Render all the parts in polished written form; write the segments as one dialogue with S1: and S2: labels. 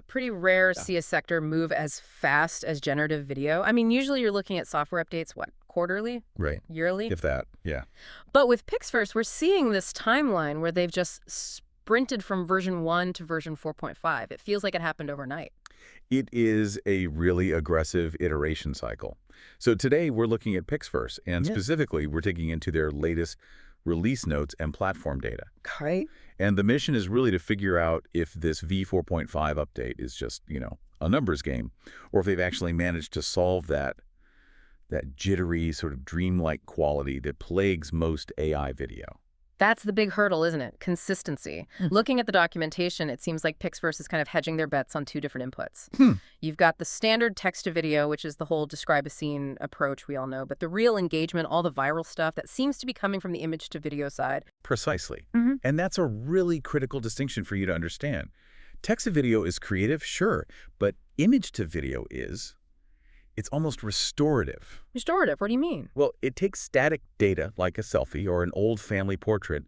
S1: Pretty rare
S2: Yeah.
S1: see a sector move as fast as generative video. I mean, usually you're looking at software updates, what, quarterly?
S2: Right.
S1: Yearly?
S2: If that, yeah.
S1: But with Pixverse, we're seeing this timeline where they've just sprinted from version 1 to version 4.5. It feels like it happened overnight.
S2: It is a really aggressive iteration cycle. So today we're looking at Pixverse, and
S1: Yeah.
S2: specifically we're digging into their latest release notes and platform data.
S1: Right.
S2: And the mission is really to figure out if this V4.5 update is just, a numbers game, or if they've actually managed to solve that jittery sort of dreamlike quality that plagues most AI video.
S1: That's the big hurdle, isn't it? Consistency. Looking at the documentation, it seems like Pixverse is kind of hedging their bets on two different inputs. You've got the standard text-to-video, which is the whole describe-a-scene approach we all know, but the real engagement, all the viral stuff, that seems to be coming from the image-to-video side.
S2: Precisely. And that's a really critical distinction for you to understand. Text-to-video is creative, sure, but image-to-video it's almost restorative.
S1: Restorative, what do you mean?
S2: Well, it takes static data, like a selfie or an old family portrait,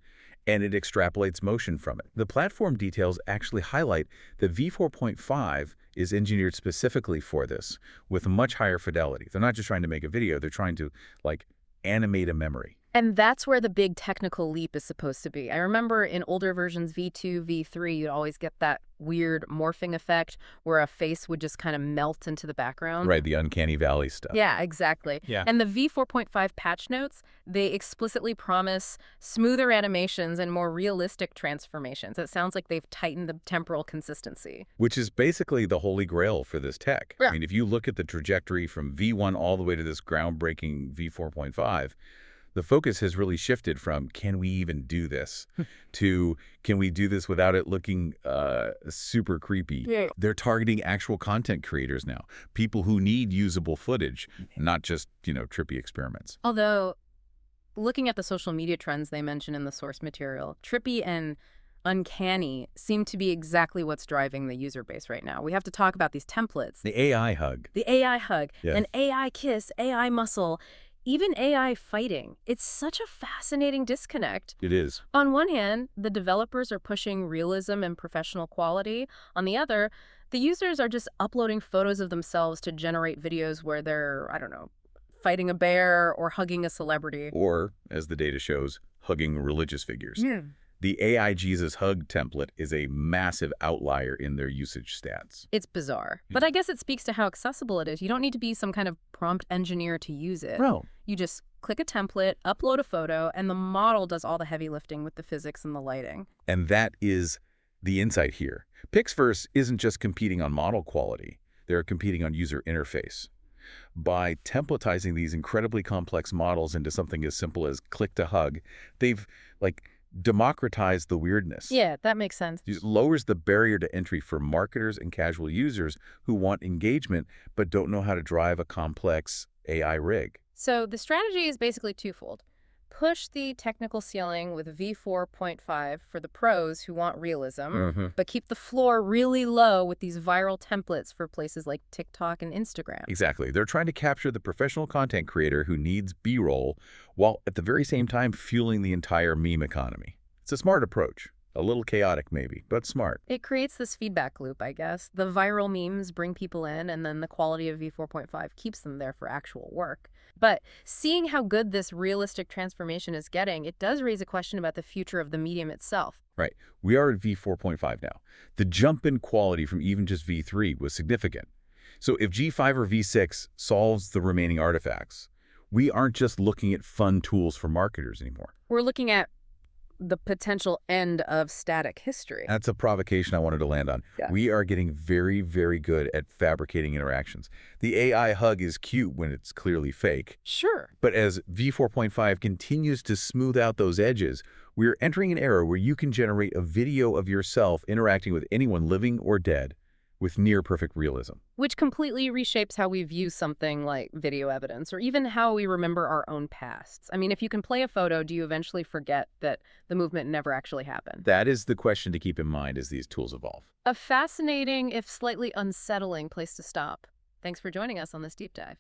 S2: and it extrapolates motion from it. The platform details actually highlight that V4.5 is engineered specifically for this, with much higher fidelity. They're not just trying to make a video, they're trying to, animate a memory.
S1: And that's where the big technical leap is supposed to be. I remember in older versions, V2, V3, you'd always get that weird morphing effect where a face would just kind of melt into the background.
S2: Right, the Uncanny Valley stuff.
S1: Yeah, exactly.
S2: Yeah.
S1: And the V4.5 patch notes, they explicitly promise smoother animations and more realistic transformations. It sounds like they've tightened the temporal consistency.
S2: Which is basically the holy grail for this tech.
S1: Yeah.
S2: I mean, if you look at the trajectory from V1 all the way to this groundbreaking V4.5, the focus has really shifted from can we even do this to can we do this without it looking super creepy.
S1: Yeah.
S2: They're targeting actual content creators now, people who need usable footage, not just, trippy experiments.
S1: Although, looking at the social media trends they mention in the source material, trippy and uncanny seem to be exactly what's driving the user base right now. We have to talk about these templates.
S2: The AI hug.
S1: The AI hug,
S2: Yeah.
S1: an AI kiss, AI muscle, even AI fighting. It's such a fascinating disconnect.
S2: It is.
S1: On one hand, the developers are pushing realism and professional quality. On the other, the users are just uploading photos of themselves to generate videos where they're, I don't know, fighting a bear or hugging a celebrity.
S2: Or, as the data shows, hugging religious figures.
S1: Yeah.
S2: The AI Jesus hug template is a massive outlier in their usage stats.
S1: It's bizarre. But I guess it speaks to how accessible it is. You don't need to be some kind of prompt engineer to use it.
S2: No.
S1: You just click a template, upload a photo, and the model does all the heavy lifting with the physics and the lighting.
S2: And that is the insight here. Pixverse isn't just competing on model quality. They're competing on user interface. By templatizing these incredibly complex models into something as simple as click to hug, they've, democratized the weirdness.
S1: Yeah, that makes sense.
S2: It lowers the barrier to entry for marketers and casual users who want engagement but don't know how to drive a complex AI rig.
S1: So the strategy is basically twofold. Push the technical ceiling with V4.5 for the pros who want realism, but keep the floor really low with these viral templates for places like TikTok and Instagram.
S2: Exactly. They're trying to capture the professional content creator who needs B-roll while at the very same time fueling the entire meme economy. It's a smart approach. A little chaotic maybe, but smart.
S1: It creates this feedback loop, I guess. The viral memes bring people in, and then the quality of V4.5 keeps them there for actual work. But seeing how good this realistic transformation is getting, it does raise a question about the future of the medium itself.
S2: Right. We are at V4.5 now. The jump in quality from even just V3 was significant. So if G5 or V6 solves the remaining artifacts, we aren't just looking at fun tools for marketers anymore.
S1: We're looking at the potential end of static history.
S2: That's a provocation I wanted to land on.
S1: Yeah.
S2: We are getting very, very good at fabricating interactions. The AI hug is cute when it's clearly fake.
S1: Sure.
S2: But as V4.5 continues to smooth out those edges, we're entering an era where you can generate a video of yourself interacting with anyone living or dead with near-perfect realism.
S1: Which completely reshapes how we view something like video evidence, or even how we remember our own pasts. I mean, if you can play a photo, do you eventually forget that the movement never actually happened?
S2: That is the question to keep in mind as these tools evolve.
S1: A fascinating, if slightly unsettling, place to stop. Thanks for joining us on this deep dive.